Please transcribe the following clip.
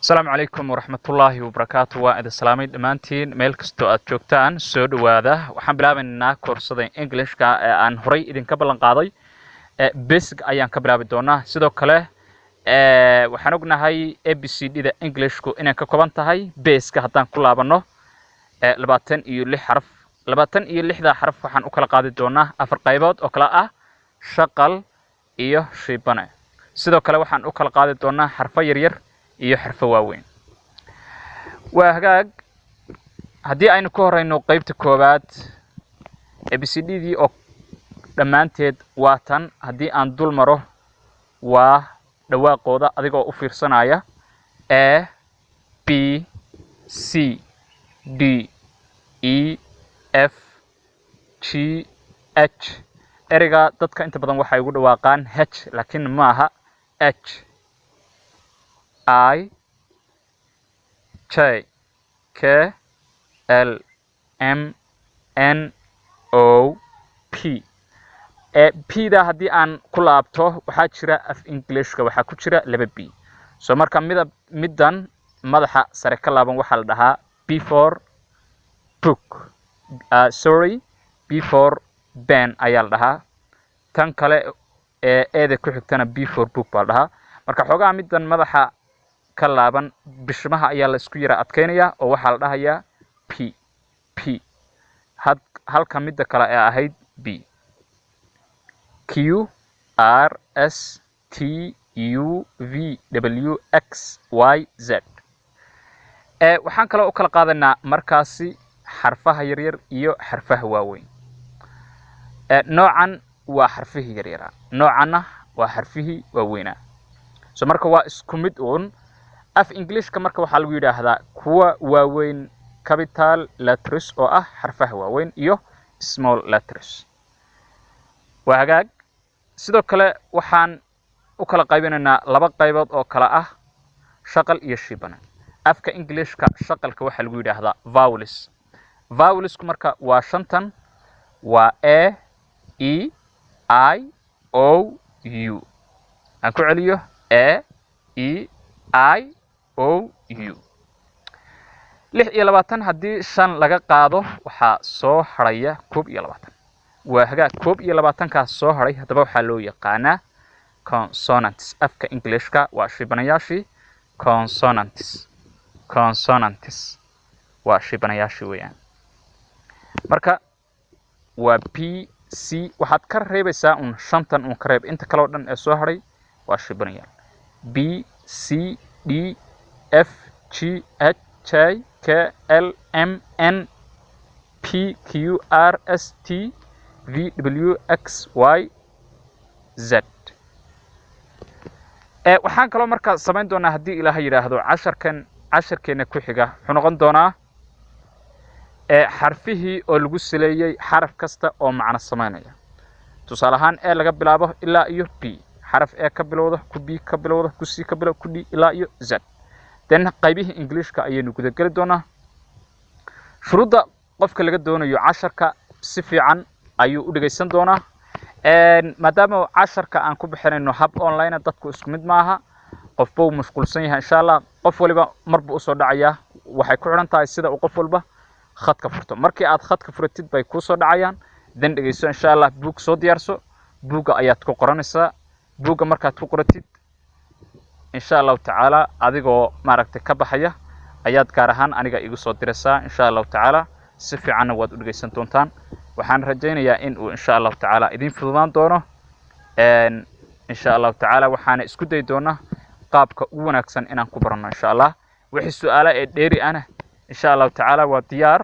السلام عليكم ورحمة الله وبركاته وإذا سلامي دمانتين ميل كستو aad joogtaan soo dhawaada waxaan bilaabaynaa koorsada Englishka ee aan horay idin ka ballan qaaday basic ayaan ka bilaabi doonaa sidoo kale waxaan ognahay ABCD-da Englishku inay ka kooban tahay base-ka haddaan ku laabano 26 xaraf 26da xaraf waxaan u kala qaadi doonaa afar qaybood oo kala ah shaqal iyo shibane sidoo kale waxaan u kala qaadi doonaa xarfo yaryar iyo xarfo waaweyn waa hagaag haddii aynu ka horeyno qaybta koobaad ABCD-dii oo dhammaanteed waa tan haddii aan dul maro waa dhawaaqooda adigoo u fiirsanaya A B C D E F G H ereyga dadka inta badan waxay ugu dhawaaqaan H laakiin ma aha H I J K L M N O P P da haddii aan ku laabto waxaa jira af Englishka waxaa ku jira laba B so marka middan madaxa sare ka laaban waxaa la dhahaa B for book B for pen ayaa la dhahaa tan kale eeda ku xigtana B for book baa la dhahaa marka xogaa middan madaxa ka laaban bishmaha ayaa la isku yara adkeynaya oo waxaa la dhahayaa P halka midda kale ee ahayd B Q R S T U V W X Y Z waxaan kale u kala qaadanaa markaasi xarfaha yaryar iyo xarfaha waaweyn noocan waa xarfihii yaryara noocanna waa xarfihii waaweynaa so marka waa isku mid uun af Englishka marka waxaa lagu yiraahdaa kuwa waaweyn capital letters oo ah xarfaha waaweyn iyo small letters waa hagaag sidoo kale waxaan u kala qaybinaynaa laba qaybood oo kala ah shaqal iyo shibane afka Englishka shaqalka waxaa lagu yiraahdaa vowelsku marka waa shantan waa A E I O U aan ku celiyo A E I O U 26 haddii 5 laga qaado waxaa soo haraya 21 waa hagaag 21 kaas soo haray hadaba waxaa loo yaqaanaa consonants afka Englishka waa shibanayaashii consonants waa shibanayaashii weeyaan marka waa P C waxaad ka reebaysaa un shantan un ka reeb inta kale oo dhan ee soo haray waa shibanayaal B C D F G H J K L M N P Q R S T V W X Y Z waxaan kaloo markaa samayn doonaa haddii Ilaahay yiraahdo casharkeena ku xiga wuxuu noqon doonaa xarfihii oo lagu saleeyay xaraf kasta oo macno sameynaya tusaale ahaan A laga bilaabo ilaa iyo B xaraf A ka bilowda ku B ka bilowda ku C ka bilowda ku D ilaa iyo Z dan qaybihii Englishka ayaynu guda gali doonaa shuruuda qofka laga doonayo casharka si fiican ayuu u dhageysan doonaa maadaama casharka aan ku bixinayno hab online dadku isku mid maaha qofba uu mashquulsan yahay insha Allah qof waliba marba u soo dhacaya waxay ku xiran tahay sida uu qof walba khadka furto markii aad khadka furatid bay ku soo dhacayaan dan dhageyso insha Allah book soo diyaarso buuga ayaad ku qoranaysaa buuga markaad ku qoratid insha Allah taala adigoo maaragtay ka baxaya ayaad gaar ahaan aniga igu soo diraysaa insha Allah taala si fiican waad u dhageysan doontaan waxaan rajaynayaa in uu insha Allah taala idin fududaan doono insha Allah taala waxaan isku day doonaa qaabka ugu wanaagsan inaan ku barano insha Allah wixii su'aalo ee dheeri ana insha Allah taala waa diyaar